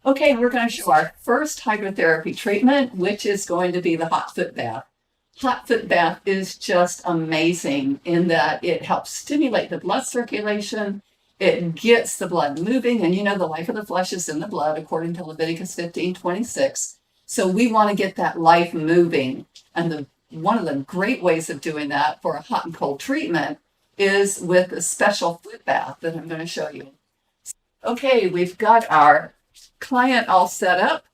Okay, we're going to show our first hydrotherapy treatment, which is going to be the hot foot bath. Hot foot bath is just amazing in that it helps stimulate the blood circulation. It gets the blood moving, and you know the life of the flesh is in the blood, according to Leviticus 15:26. So we want to get that life moving. And one of the great ways of doing that for a hot and cold treatment is with a special foot bath that I'm going to show you. Okay, we've got our client all set up.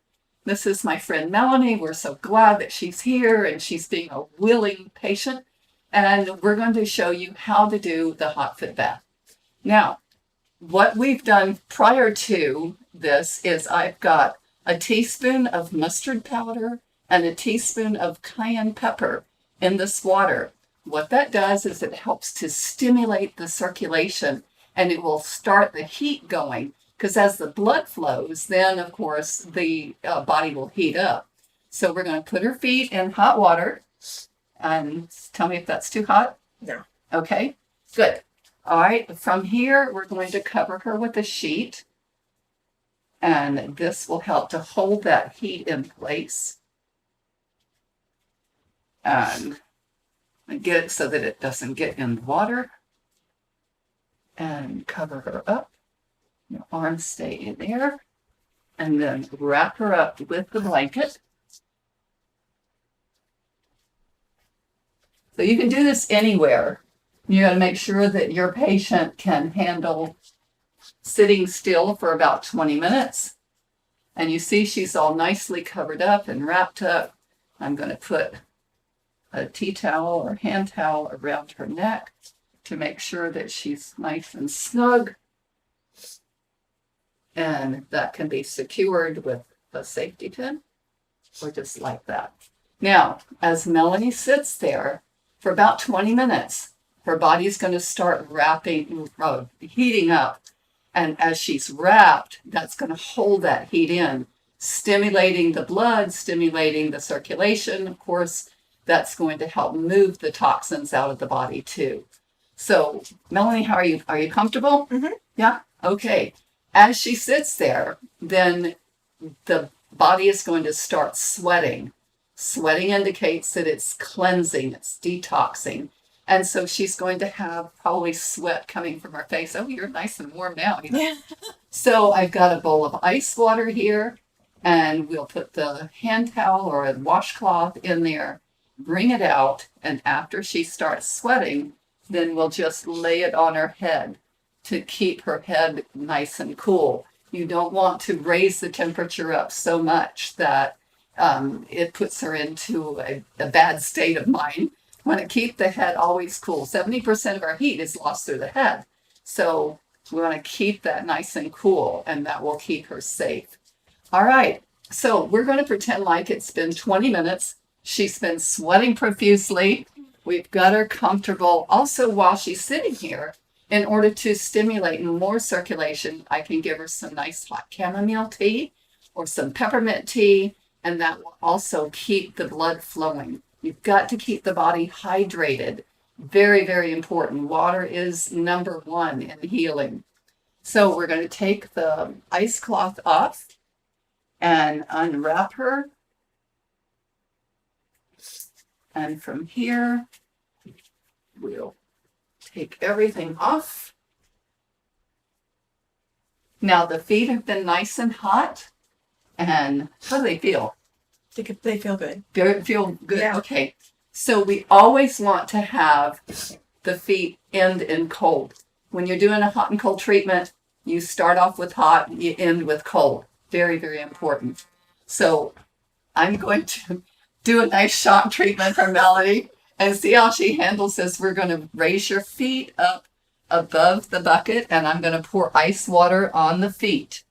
This is my friend Melanie. We're so glad that she's here and she's being a willing patient. And we're going to show you how to do the hot foot bath. Now, what we've done prior to this is I've got a teaspoon of mustard powder and a teaspoon of cayenne pepper in this water. What that does is it helps to stimulate the circulation and it will start the heat going. Because as the blood flows, then of course the body will heat up. So we're going to put her feet in hot water. And tell me if that's too hot. No. Okay, good. All right, from here, we're going to cover her with a sheet. And this will help to hold that heat in place. And get it so that it doesn't get in the water. And cover her up. Your arms stay in there. And then wrap her up with the blanket. So you can do this anywhere. You got to make sure that your patient can handle sitting still for about 20 minutes. And you see she's all nicely covered up and wrapped up. I'm going to put a tea towel or hand towel around her neck to make sure that she's nice and snug. And that can be secured with a safety pin or just like that. Now, as Melanie sits there for about 20 minutes, her body's going to start heating up. And as she's wrapped, that's going to hold that heat in, stimulating the blood, stimulating the circulation. Of course, that's going to help move the toxins out of the body too. So, Melanie, how are you? Are you comfortable? Mm-hmm. Yeah? Okay. As she sits there, then the body is going to start sweating. Sweating indicates that it's cleansing, it's detoxing. And so she's going to have probably sweat coming from her face. Oh, you're nice and warm now. You know? Yeah. So I've got a bowl of ice water here, and we'll put the hand towel or a washcloth in there, bring it out, and after she starts sweating, then we'll just lay it on her head to keep her head nice and cool. You don't want to raise the temperature up so much that it puts her into a bad state of mind. We want to keep the head always cool. 70% of our heat is lost through the head. So we want to keep that nice and cool, and that will keep her safe. All right, so we're going to pretend like it's been 20 minutes. She's been sweating profusely. We've got her comfortable. Also, while she's sitting here, in order to stimulate more circulation, I can give her some nice hot chamomile tea or some peppermint tea, and that will also keep the blood flowing. You've got to keep the body hydrated. Very, very important. Water is number one in healing. So we're going to take the ice cloth off and unwrap her. And from here, we'll take everything off. Now the feet have been nice and hot. And how do they feel? They feel good. They feel good. Yeah. Okay. So we always want to have the feet end in cold. When you're doing a hot and cold treatment, you start off with hot, you end with cold. Very, very important. So I'm going to do a nice shock treatment for Melanie and see how she handles this. We're going to raise your feet up above the bucket, and I'm going to pour ice water on the feet.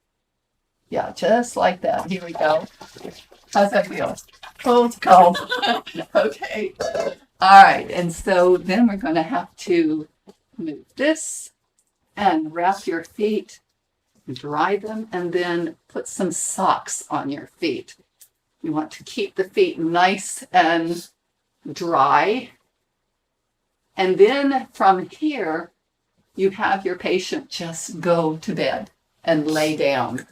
Yeah, just like that. Here we go. How's that feel? Cold, cold. Okay. All right. And so then we're going to have to move this and wrap your feet, dry them, and then put some socks on your feet. You want to keep the feet nice and dry. And then from here, you have your patient just go to bed and lay down.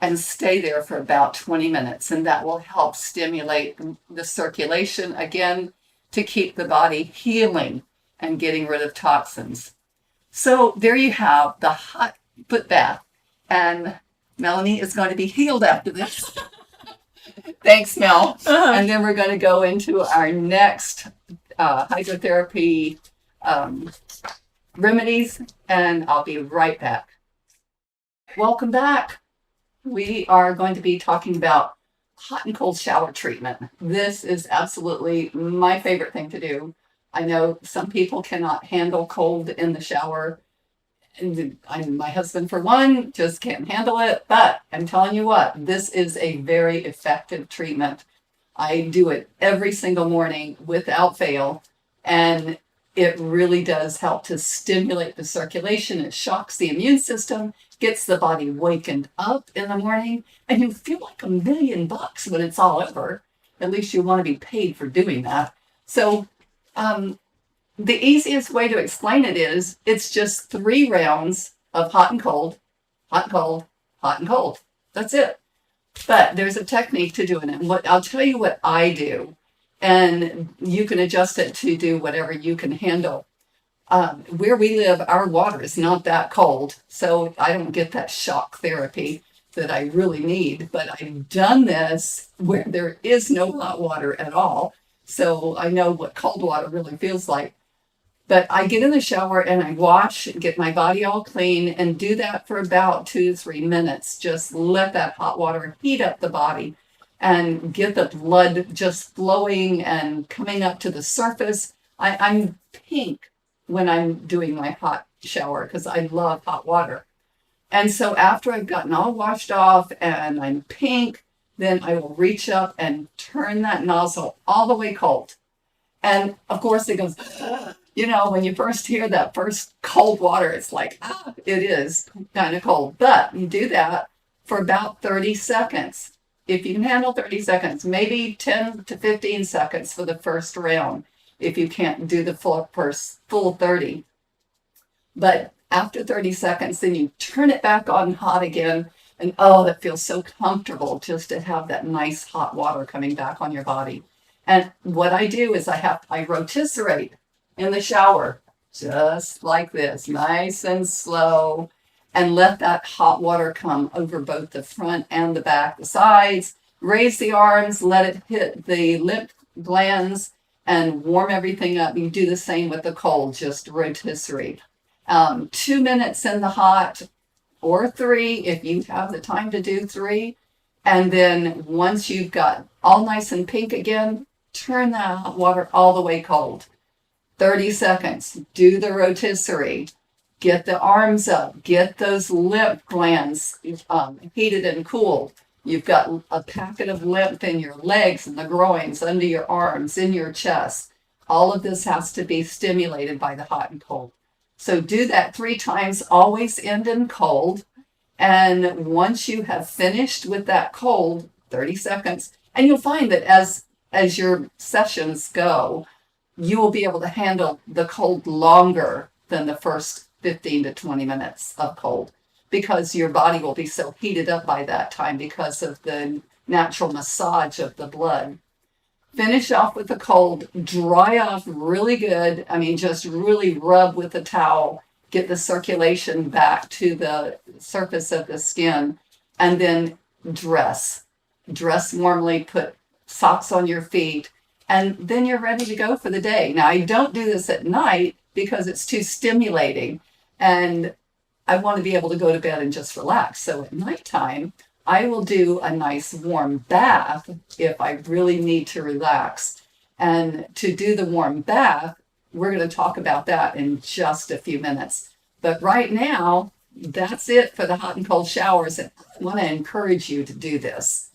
and stay there for about 20 minutes. And that will help stimulate the circulation again to keep the body healing and getting rid of toxins. So there you have the hot foot bath. And Melanie is going to be healed after this. Thanks, Mel. And then we're going to go into our next hydrotherapy remedies, and I'll be right back. Welcome back. We are going to be talking about hot and cold shower treatment. This is absolutely my favorite thing to do. I know some people cannot handle cold in the shower. And my husband, for one, just can't handle it. But I'm telling you what, this is a very effective treatment. I do it every single morning without fail. And it really does help to stimulate the circulation. It shocks the immune system, gets the body wakened up in the morning, and you feel like $1,000,000 when it's all over. At least you want to be paid for doing that. So, the easiest way to explain it is it's just 3 rounds of hot and cold, hot and cold, hot and cold. That's it. But there's a technique to doing it. I'll tell you what I do, and you can adjust it to do whatever you can handle. Where we live, our water is not that cold, so I don't get that shock therapy that I really need. But I've done this where there is no hot water at all, so I know what cold water really feels like. But I get in the shower and I wash, get my body all clean, and do that for about 2 to 3 minutes. Just let that hot water heat up the body and get the blood just flowing and coming up to the surface. I'm pink when I'm doing my hot shower because I love hot water. And so after I've gotten all washed off and I'm pink, then I will reach up and turn that nozzle all the way cold. And of course it goes, you know, when you first hear that first cold water, it's like, it is kind of cold. But you do that for about 30 seconds. If you can handle 30 seconds, maybe 10 to 15 seconds for the first round, if you can't do the full 30. But after 30 seconds, then you turn it back on hot again. And oh, that feels so comfortable just to have that nice hot water coming back on your body. And what I do is I rotisserate in the shower, just like this, nice and slow, and let that hot water come over both the front and the back, the sides. Raise the arms, let it hit the lymph glands, and warm everything up. You do the same with the cold, just rotisserie. 2 minutes in the hot, or 3 if you have the time to do 3. And then once you've got all nice and pink again, turn that hot water all the way cold. 30 seconds, do the rotisserie, get the arms up, get those lymph glands heated and cooled. You've got a packet of lymph in your legs and the groins, under your arms, in your chest. All of this has to be stimulated by the hot and cold. So do that 3 times, always end in cold. And once you have finished with that cold, 30 seconds, and you'll find that as your sessions go, you will be able to handle the cold longer than the first 15 to 20 minutes of cold, because your body will be so heated up by that time because of the natural massage of the blood. Finish off with the cold, dry off really good. I mean, just really rub with the towel, get the circulation back to the surface of the skin, and then dress. Dress warmly, put socks on your feet, and then you're ready to go for the day. Now, I don't do this at night because it's too stimulating, and I want to be able to go to bed and just relax. So at nighttime, I will do a nice warm bath if I really need to relax. And to do the warm bath, we're going to talk about that in just a few minutes. But right now, that's it for the hot and cold showers. And I want to encourage you to do this,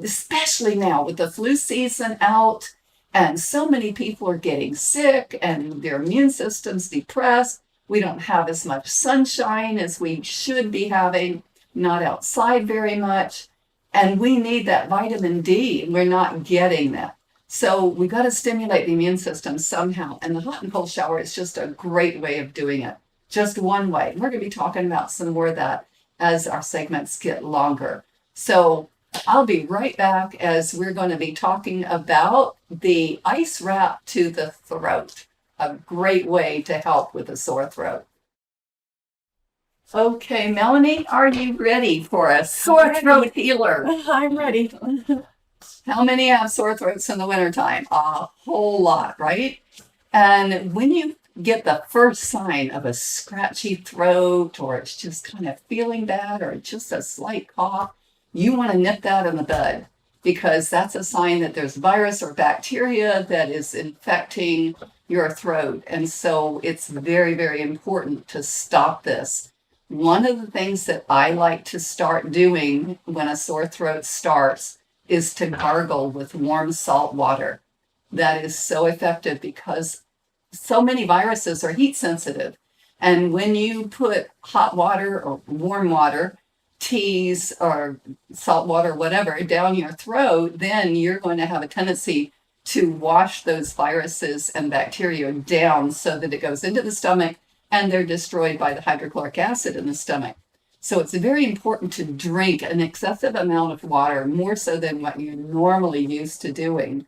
especially now with the flu season out. And so many people are getting sick and their immune system's depressed. We don't have as much sunshine as we should be having, not outside very much. And we need that vitamin D, and we're not getting that. So we got to stimulate the immune system somehow. And the hot and cold shower is just a great way of doing it. Just one way. We're going to be talking about some more of that as our segments get longer. So I'll be right back as we're going to be talking about the ice wrap to the throat, a great way to help with a sore throat. Okay, Melanie, are you ready for a sore throat healer? I'm ready. How many have sore throats in the wintertime? A whole lot, right? And when you get the first sign of a scratchy throat, or it's just kind of feeling bad, or just a slight cough, you want to nip that in the bud, because that's a sign that there's virus or bacteria that is infecting your throat. And so it's very, very important to stop this. One of the things that I like to start doing when a sore throat starts is to gargle with warm salt water. That is so effective because so many viruses are heat sensitive. And when you put hot water or warm water, teas or salt water, whatever, down your throat, then you're going to have a tendency to wash those viruses and bacteria down so that it goes into the stomach and they're destroyed by the hydrochloric acid in the stomach. So it's very important to drink an excessive amount of water, more so than what you're normally used to doing.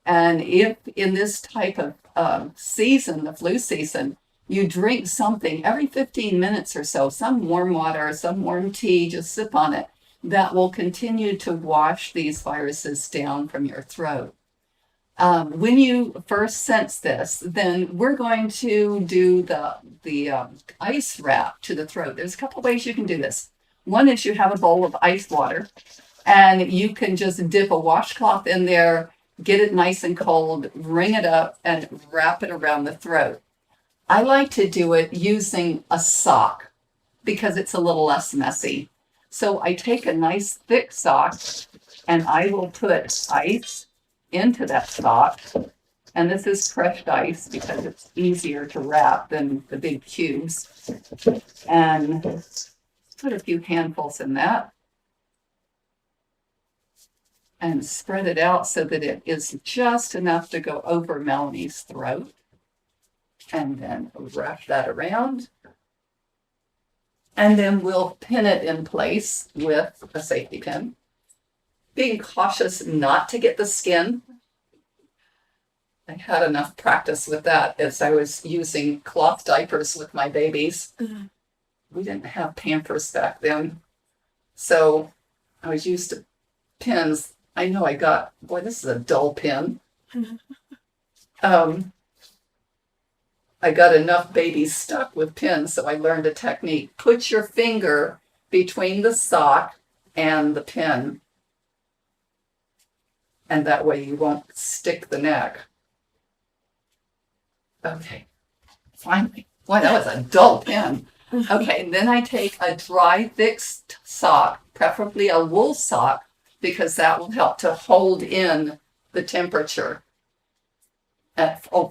And if in this type of season, the flu season, you drink something every 15 minutes or so, some warm water, some warm tea, just sip on it, that will continue to wash these viruses down from your throat. When you first sense this, then we're going to do the ice wrap to the throat. There's a couple ways you can do this. One is you have a bowl of ice water, and you can just dip a washcloth in there, get it nice and cold, wring it up, and wrap it around the throat. I like to do it using a sock because it's a little less messy. So I take a nice thick sock, and I will put ice into that sock. And this is crushed ice because it's easier to wrap than the big cubes. And put a few handfuls in that. And spread it out so that it is just enough to go over Melanie's throat. And then wrap that around. And then we'll pin it in place with a safety pin. Being cautious not to get the skin. I had enough practice with that as I was using cloth diapers with my babies. We didn't have Pampers back then. So I was used to pins. I know boy, this is a dull pin. I got enough babies stuck with pins, so I learned a technique. Put your finger between the sock and the pin. And that way you won't stick the neck. Okay, finally. Boy, that was a dull pin. Okay, and then I take a dry, thick sock, preferably a wool sock, because that will help to hold in the temperature.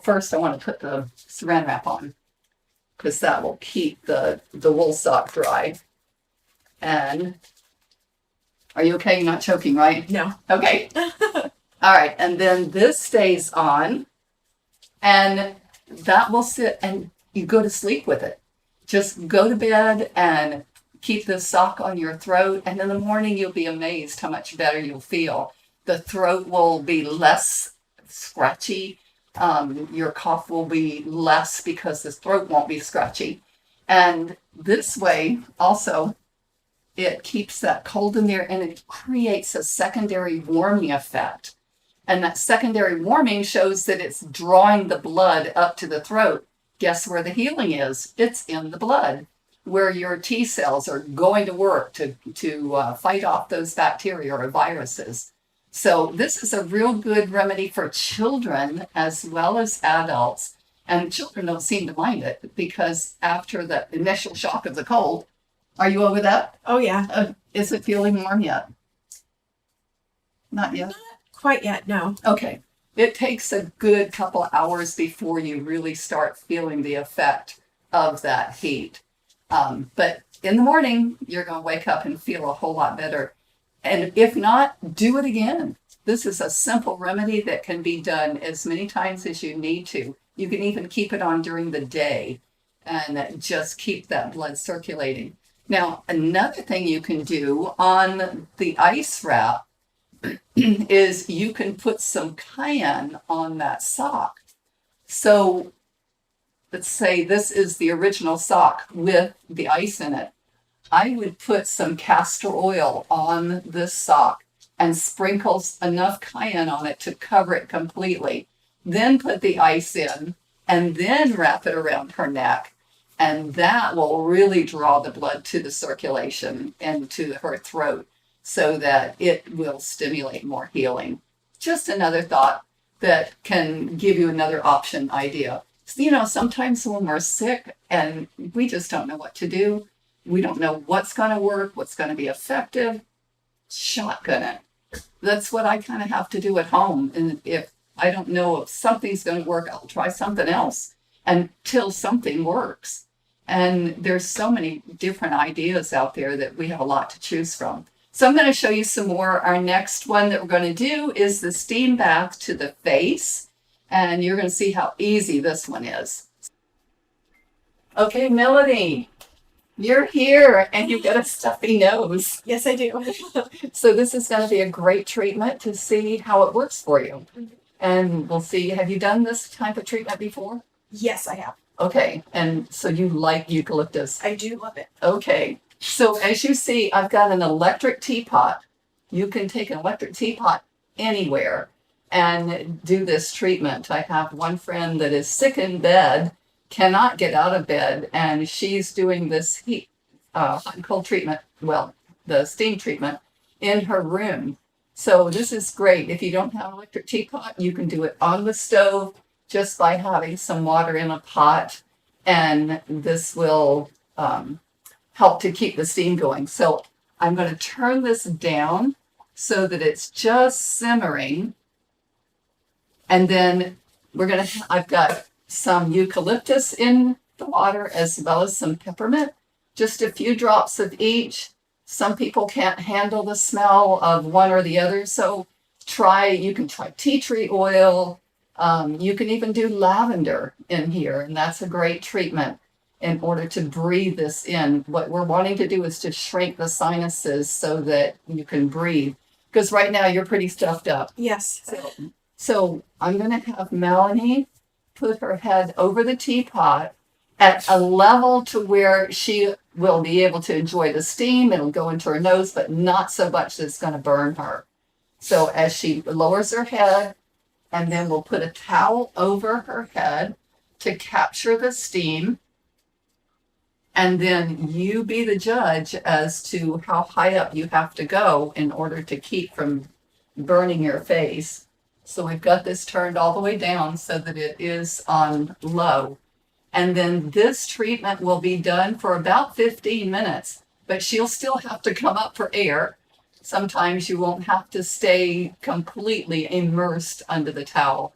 First I want to put the saran wrap on, because that will keep the wool sock dry. And are you okay? You're not choking, right? No. Okay. All right. And then this stays on, and that will sit, and you go to sleep with it. Just go to bed and keep the sock on your throat. And in the morning, you'll be amazed how much better you'll feel. The throat will be less scratchy. Your cough will be less because the throat won't be scratchy. And this way, also, it keeps that cold in there, and it creates a secondary warming effect. And that secondary warming shows that it's drawing the blood up to the throat. Guess where the healing is? It's in the blood, where your T cells are going to work to fight off those bacteria or viruses. So this is a real good remedy for children as well as adults. And children don't seem to mind it because after the initial shock of the cold, are you over that? Oh, yeah. Is it feeling warm yet? Not yet? Not quite yet, no. Okay. It takes a good couple hours before you really start feeling the effect of that heat. But in the morning, you're going to wake up and feel a whole lot better. And if not, do it again. This is a simple remedy that can be done as many times as you need to. You can even keep it on during the day and just keep that blood circulating. Now, another thing you can do on the ice wrap is you can put some cayenne on that sock. So let's say this is the original sock with the ice in it. I would put some castor oil on this sock and sprinkle enough cayenne on it to cover it completely. Then put the ice in and then wrap it around her neck. And that will really draw the blood to the circulation and to her throat so that it will stimulate more healing. Just another thought that can give you another option idea. Sometimes when we're sick and we just don't know what to do, we don't know what's going to work, what's going to be effective, shotgun it. That's what I kind of have to do at home. And if I don't know if something's going to work, I'll try something else until something works. And there's so many different ideas out there that we have a lot to choose from. So I'm going to show you some more. Our next one that we're going to do is the steam bath to the face. And you're going to see how easy this one is. Okay, Melanie, you're here and you've got a stuffy nose. Yes, I do. So this is going to be a great treatment to see how it works for you. And we'll see, have you done this type of treatment before? Yes, I have. Okay, and so you like eucalyptus? I do love it. Okay, so as you see, I've got an electric teapot. You can take an electric teapot anywhere and do this treatment. I have one friend that is sick in bed, cannot get out of bed, and she's doing this heat, hot and cold treatment, well, the steam treatment in her room. So this is great. If you don't have an electric teapot, you can do it on the stove just by having some water in a pot, and this will help to keep the steam going. So I'm going to turn this down so that it's just simmering. And then I've got some eucalyptus in the water as well as some peppermint, just a few drops of each. Some people can't handle the smell of one or the other, so you can try tea tree oil. You can even do lavender in here, and that's a great treatment in order to breathe this in. What we're wanting to do is to shrink the sinuses so that you can breathe, because right now you're pretty stuffed up. Yes. So I'm going to have Melanie put her head over the teapot at a level to where she will be able to enjoy the steam. It'll go into her nose, but not so much that it's going to burn her. So as she lowers her head, and then we'll put a towel over her head to capture the steam. And then you be the judge as to how high up you have to go in order to keep from burning your face. So we've got this turned all the way down so that it is on low. And then this treatment will be done for about 15 minutes, but she'll still have to come up for air. Sometimes you won't have to stay completely immersed under the towel.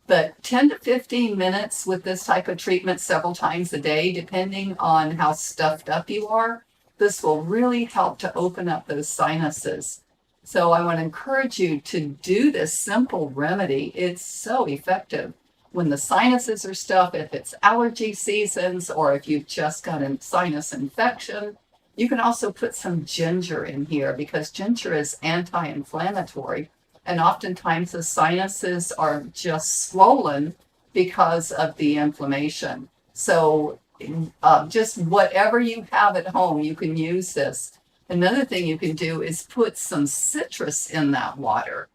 But 10 to 15 minutes with this type of treatment several times a day, depending on how stuffed up you are, this will really help to open up those sinuses. So I want to encourage you to do this simple remedy. It's so effective. When the sinuses are stuffed, if it's allergy seasons or if you've just got a sinus infection, you can also put some ginger in here because ginger is anti-inflammatory. And oftentimes the sinuses are just swollen because of the inflammation. So just whatever you have at home, you can use this. Another thing you can do is put some citrus in that water.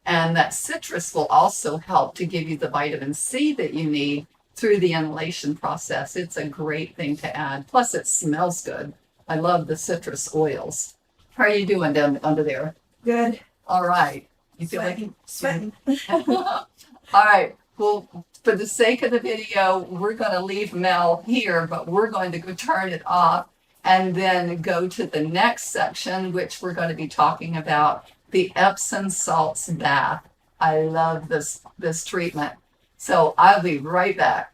And that citrus will also help to give you the vitamin C that you need through the inhalation process. It's a great thing to add. Plus, it smells good. I love the citrus oils. How are you doing down under there? Good. All right. You feel Sweating. All right. Well, for the sake of the video, we're going to leave Mel here, but we're going to go turn it off and then go to the next section, which we're going to be talking about the Epsom salts bath. I love this treatment. So I'll be right back.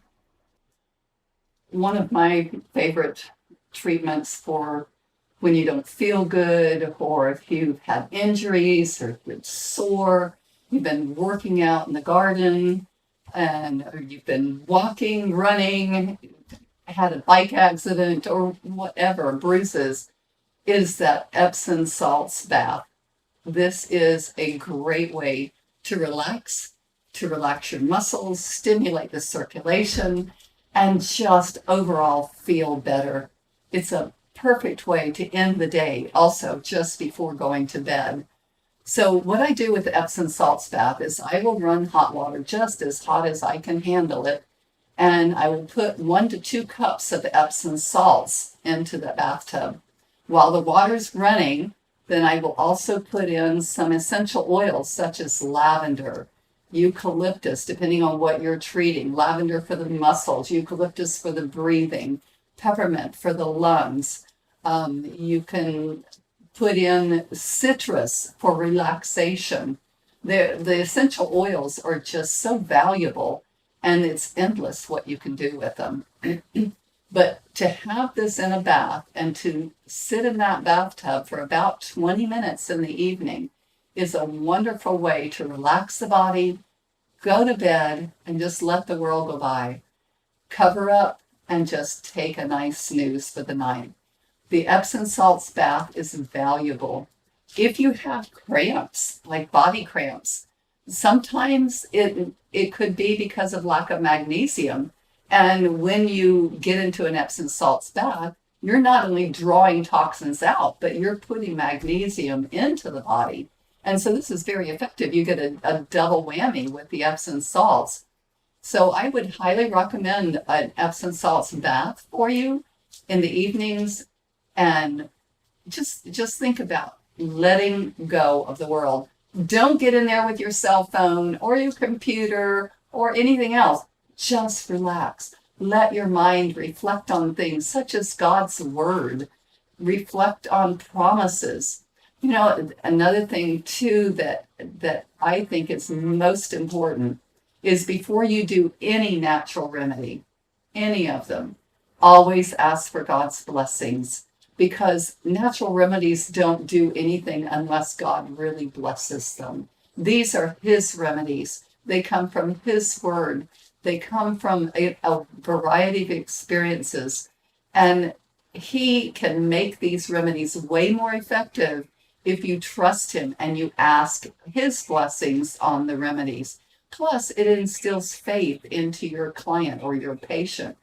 One of my favorite treatments for when you don't feel good, or if you've had injuries, or if you're sore, you've been working out in the garden, or you've been walking, running, had a bike accident, or whatever, bruises. is that Epsom salts bath. This is a great way to relax your muscles, stimulate the circulation, and just overall feel better. It's a perfect way to end the day, also just before going to bed. So what I do with the Epsom salts bath is I will run hot water just as hot as I can handle it, and I will put 1 to 2 cups of Epsom salts into the bathtub. While the water's running, then I will also put in some essential oils such as lavender, eucalyptus, depending on what you're treating, lavender for the muscles, eucalyptus for the breathing, peppermint for the lungs. You can put in citrus for relaxation. The essential oils are just so valuable, and it's endless what you can do with them. But to have this in a bath and to sit in that bathtub for about 20 minutes in the evening is a wonderful way to relax the body, go to bed, and just let the world go by. Cover up and just take a nice snooze for the night. The Epsom salts bath is valuable. If you have cramps, like body cramps, sometimes it could be because of lack of magnesium. And when you get into an Epsom salts bath, you're not only drawing toxins out, but you're putting magnesium into the body. And so this is very effective. You get a double whammy with the Epsom salts. So I would highly recommend an Epsom salts bath for you in the evenings. And just think about letting go of the world. Don't get in there with your cell phone or your computer or anything else. Just relax. Let your mind reflect on things such as God's word. Reflect on promises. You know, another thing too that I think is most important is before you do any natural remedy, any of them, always ask for God's blessings, because natural remedies don't do anything unless God really blesses them. These are His remedies. They come from His word. They come from a variety of experiences, and He can make these remedies way more effective if you trust Him and you ask His blessings on the remedies. Plus, it instills faith into your client or your patient,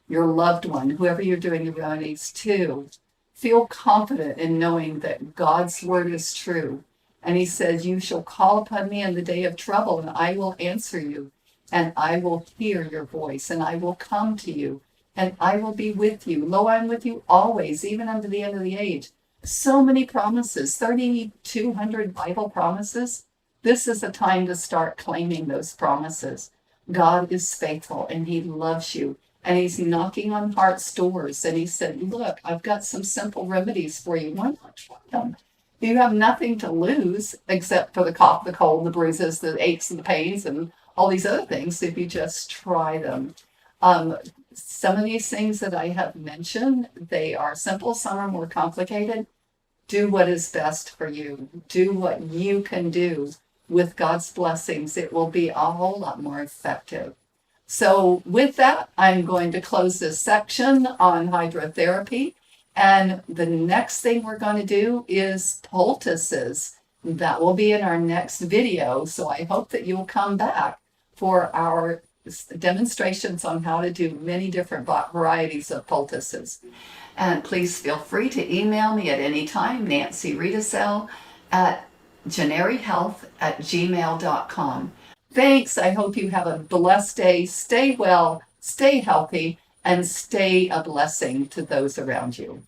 your loved one, whoever you're doing the remedies to. Feel confident in knowing that God's word is true. And He says, you shall call upon me in the day of trouble, and I will answer you. And I will hear your voice, and I will come to you, and I will be with you. Lo, I'm with you always, even unto the end of the age. So many promises, 3,200 Bible promises. This is the time to start claiming those promises. God is faithful, and He loves you, and He's knocking on heart's doors. And He said, look, I've got some simple remedies for you. Why not try them? You have nothing to lose except for the cough, the cold, the bruises, the aches and the pains, and all these other things if you just try them. Some of these things that I have mentioned, they are simple, some are more complicated. Do what is best for you. Do what you can do. With God's blessings, it will be a whole lot more effective. So with that, I'm going to close this section on hydrotherapy. And the next thing we're going to do is poultices. That will be in our next video. So I hope that you'll come back for our demonstrations on how to do many different varieties of poultices. And please feel free to email me at any time, Nancy Riedesel at generihealth@gmail.com. Thanks. I hope you have a blessed day. Stay well, stay healthy, and stay a blessing to those around you.